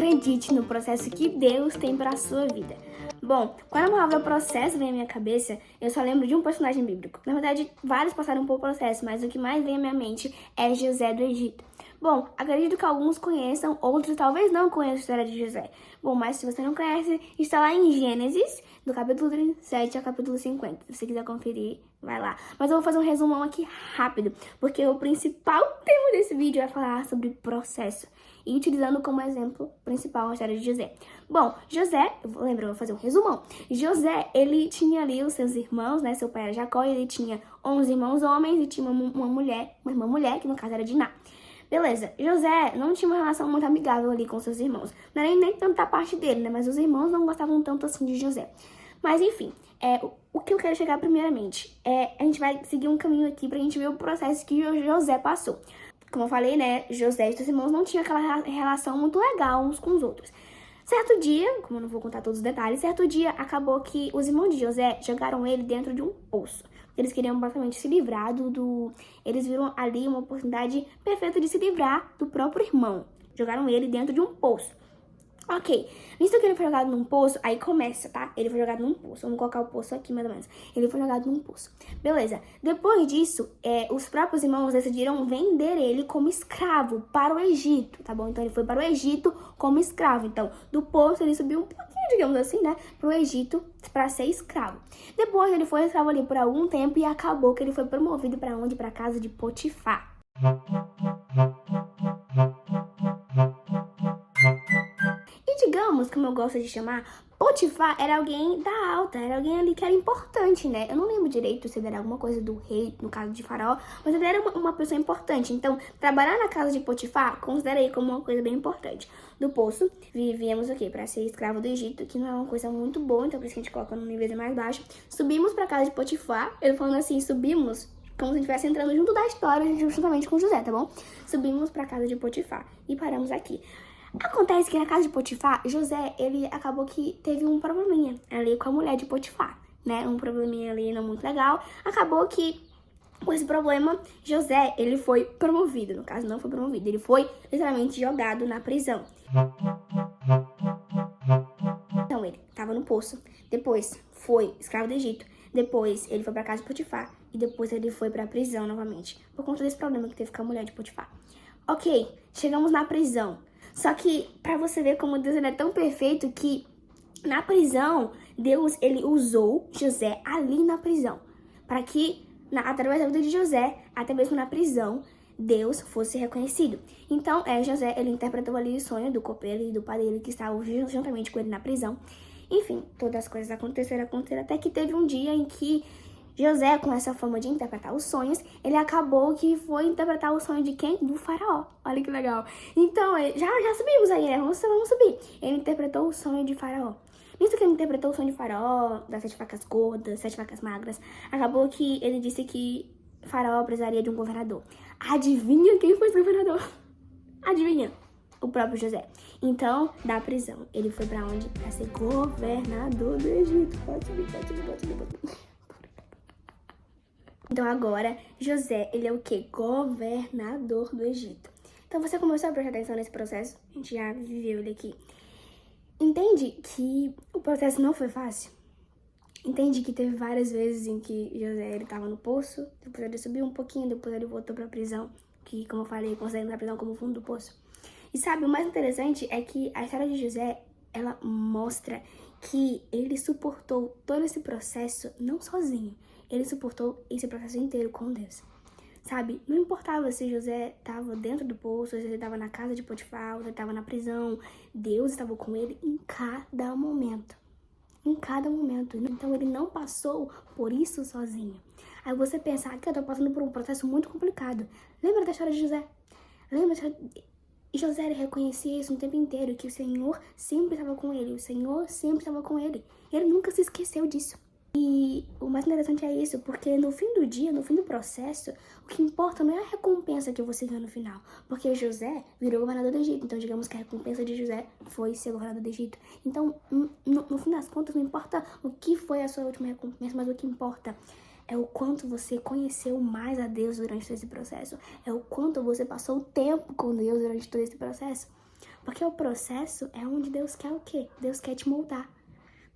acredite no processo que Deus tem para a sua vida. Bom, quando a palavra processo vem à minha cabeça, eu só lembro de um personagem bíblico. Na verdade, vários passaram por processo, mas o que mais vem à minha mente é José do Egito. Bom, acredito que alguns conheçam, outros talvez não conheçam a história de José. Bom, mas se você não conhece, está lá em Gênesis, do capítulo 37 ao capítulo 50. Se você quiser conferir, vai lá. Mas eu vou fazer um resumão aqui rápido, porque o principal tema desse vídeo é falar sobre processo. E utilizando como exemplo principal a história de José. Bom, José, eu vou fazer um resumão. José, ele tinha ali os seus irmãos, né? Seu pai era Jacó, e ele tinha 11 irmãos homens e tinha uma irmã mulher, que no caso era Diná. Beleza, José não tinha uma relação muito amigável ali com seus irmãos. Não era nem tanto da parte dele, né? Mas os irmãos não gostavam tanto assim de José. Mas enfim, o que eu quero chegar primeiramente a gente vai seguir um caminho aqui pra gente ver o processo que José passou. Como eu falei, né, José e seus irmãos não tinham aquela relação muito legal uns com os outros. Certo dia, como eu não vou contar todos os detalhes, certo dia acabou que os irmãos de José jogaram ele dentro de um poço. Eles queriam basicamente se livrar Eles viram ali uma oportunidade perfeita de se livrar do próprio irmão. Jogaram ele dentro de um poço. Ok, nisso que ele foi jogado num poço, aí começa, tá? Ele foi jogado num poço, vamos colocar o poço aqui mais ou menos. Ele foi jogado num poço. Beleza, depois disso, os próprios irmãos decidiram vender ele como escravo para o Egito, tá bom? Então ele foi para o Egito como escravo. Então, do poço ele subiu um pouquinho, digamos assim, né? Para o Egito para ser escravo. Depois ele foi escravo ali por algum tempo e acabou que ele foi promovido para onde? Para a casa de Potifar. Digamos, como eu gosto de chamar, Potifar era alguém da alta, era alguém ali que era importante, né? Eu não lembro direito se ele era alguma coisa do rei, no caso de Faraó, mas ele era uma pessoa importante. Então, trabalhar na casa de Potifar, considera aí como uma coisa bem importante. Do poço, vivíamos o quê? Para ser escravo do Egito, que não é uma coisa muito boa, então por isso que a gente coloca no nível mais baixo. Subimos para casa de Potifar, ele falando assim, subimos como se estivesse entrando junto da história, juntamente com José, tá bom? Subimos para casa de Potifar e paramos aqui. Acontece que na casa de Potifar, José, ele acabou que teve um probleminha ali com a mulher de Potifar, né? Um probleminha ali não muito legal. Acabou que, com esse problema, José, ele foi promovido. No caso, não foi promovido, ele foi literalmente jogado na prisão. Então, ele tava no poço, depois foi escravo do Egito, depois ele foi pra casa de Potifar e depois ele foi pra prisão novamente, por conta desse problema que teve com a mulher de Potifar. Ok, chegamos na prisão. Só que, pra você ver como Deus ele é tão perfeito que na prisão, Deus ele usou José ali na prisão. Para que, através da vida de José, até mesmo na prisão, Deus fosse reconhecido. Então, José ele interpretou ali o sonho do copeiro e do padeiro que estavam juntamente com ele na prisão. Enfim, todas as coisas aconteceram até que teve um dia em que José, com essa forma de interpretar os sonhos, ele acabou que foi interpretar o sonho de quem? Do faraó. Olha que legal. Então, já subimos aí, né? Vamos subir. Ele interpretou o sonho de faraó. Nisso que ele interpretou o sonho de faraó, das 7 vacas gordas, 7 vacas magras, acabou que ele disse que faraó precisaria de um governador. Adivinha quem foi esse governador? Adivinha? O próprio José. Então, da prisão, ele foi pra onde? Pra ser governador do Egito. Pode subir. Então agora, José, ele é o quê? Governador do Egito. Então você começou a prestar atenção nesse processo? A gente já viveu ele aqui. Entende que o processo não foi fácil? Entende que teve várias vezes em que José, ele tava no poço, depois ele subiu um pouquinho, depois ele voltou pra prisão, que, como eu falei, considerando a prisão como o fundo do poço. E sabe, o mais interessante é que a história de José, ela mostra que ele suportou todo esse processo não sozinho. Ele suportou esse processo inteiro com Deus. Sabe, não importava se José estava dentro do poço, se ele estava na casa de Potifar, se ele estava na prisão. Deus estava com ele em cada momento. Em cada momento. Então ele não passou por isso sozinho. Aí você pensa, que eu tô passando por um processo muito complicado. Lembra da história de José? José reconhecia isso o tempo inteiro, que o Senhor sempre estava com ele. O Senhor sempre estava com ele. Ele nunca se esqueceu disso. E o mais interessante é isso, porque no fim do dia, no fim do processo, o que importa não é a recompensa que você ganha no final. Porque José virou governador do Egito, então digamos que a recompensa de José foi ser governador do Egito. Então, no fim das contas, não importa o que foi a sua última recompensa, mas o que importa é o quanto você conheceu mais a Deus durante todo esse processo. É o quanto você passou o tempo com Deus durante todo esse processo. Porque o processo é onde Deus quer o quê? Deus quer te moldar.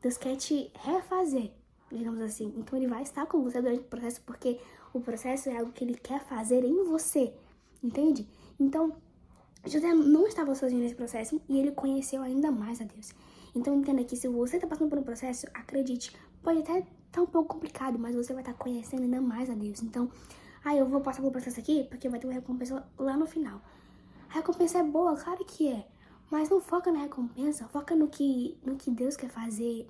Deus quer te refazer, digamos assim. Então ele vai estar com você durante o processo, porque o processo é algo que ele quer fazer em você, entende? Então, José não estava sozinho nesse processo e ele conheceu ainda mais a Deus. Então entenda que se você está passando por um processo, acredite, pode até estar um pouco complicado, mas você vai estar conhecendo ainda mais a Deus. Então, eu vou passar pelo processo aqui porque vai ter uma recompensa lá no final. A recompensa é boa, claro que é. Mas não foca na recompensa, foca no que Deus quer fazer,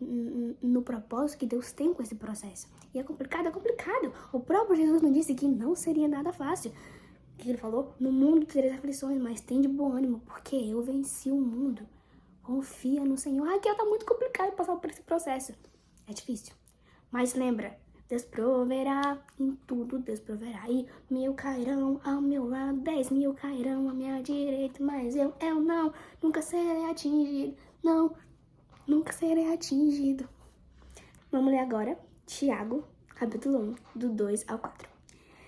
no propósito que Deus tem com esse processo. E é complicado, é complicado. O próprio Jesus não disse que não seria nada fácil. O que ele falou? No mundo tereis aflições, mas tem de bom ânimo, porque eu venci o mundo. Confia no Senhor. Aqui tá muito complicado passar por esse processo. É difícil. Mas lembra, Deus proverá em tudo, Deus proverá. E 1000 cairão ao meu lado, 10.000 cairão à minha direita, mas eu não, nunca serei atingido. Não, nunca serei atingido. Vamos ler agora Tiago, capítulo 1, do 2 ao 4.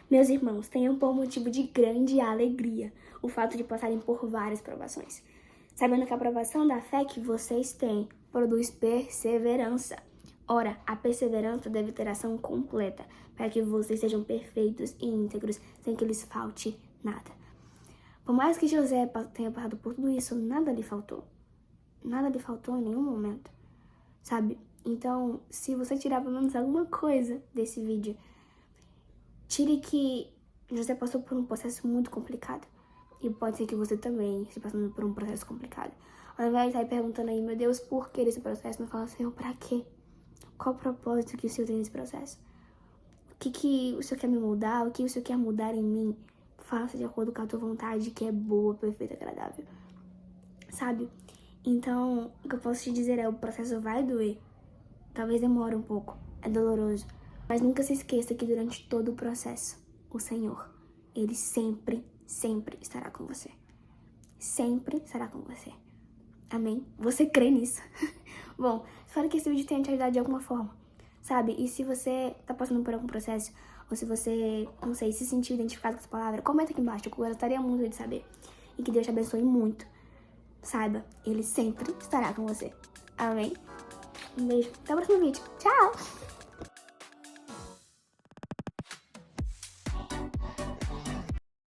Meus irmãos, tenham por motivo de grande alegria o fato de passarem por várias provações, sabendo que a provação da fé que vocês têm produz perseverança. Ora, a perseverança deve ter ação completa, para que vocês sejam perfeitos e íntegros, sem que lhes falte nada. Por mais que José tenha passado por tudo isso, nada lhe faltou. Nada lhe faltou em nenhum momento, sabe? Então, se você tirar pelo menos alguma coisa desse vídeo, tire que José passou por um processo muito complicado. E pode ser que você também esteja passando por um processo complicado. Ao invés de estar perguntando aí, meu Deus, por que esse processo? Não fala, Senhor, pra quê? Qual o propósito que o Senhor tem nesse processo? O que o Senhor quer me mudar? O que o Senhor quer mudar em mim? Faça de acordo com a tua vontade, que é boa, perfeita, agradável. Sabe? Então, o que eu posso te dizer é, o processo vai doer. Talvez demore um pouco. É doloroso. Mas nunca se esqueça que durante todo o processo, o Senhor, Ele sempre estará com você. Sempre estará com você. Amém? Você crê nisso? Bom, espero que esse vídeo tenha te ajudado de alguma forma, sabe? E se você tá passando por algum processo, ou se você, não sei, se sentiu identificado com essa palavra, comenta aqui embaixo, eu gostaria muito de saber. E que Deus te abençoe muito. Saiba, Ele sempre estará com você. Amém? Um beijo, até o próximo vídeo. Tchau!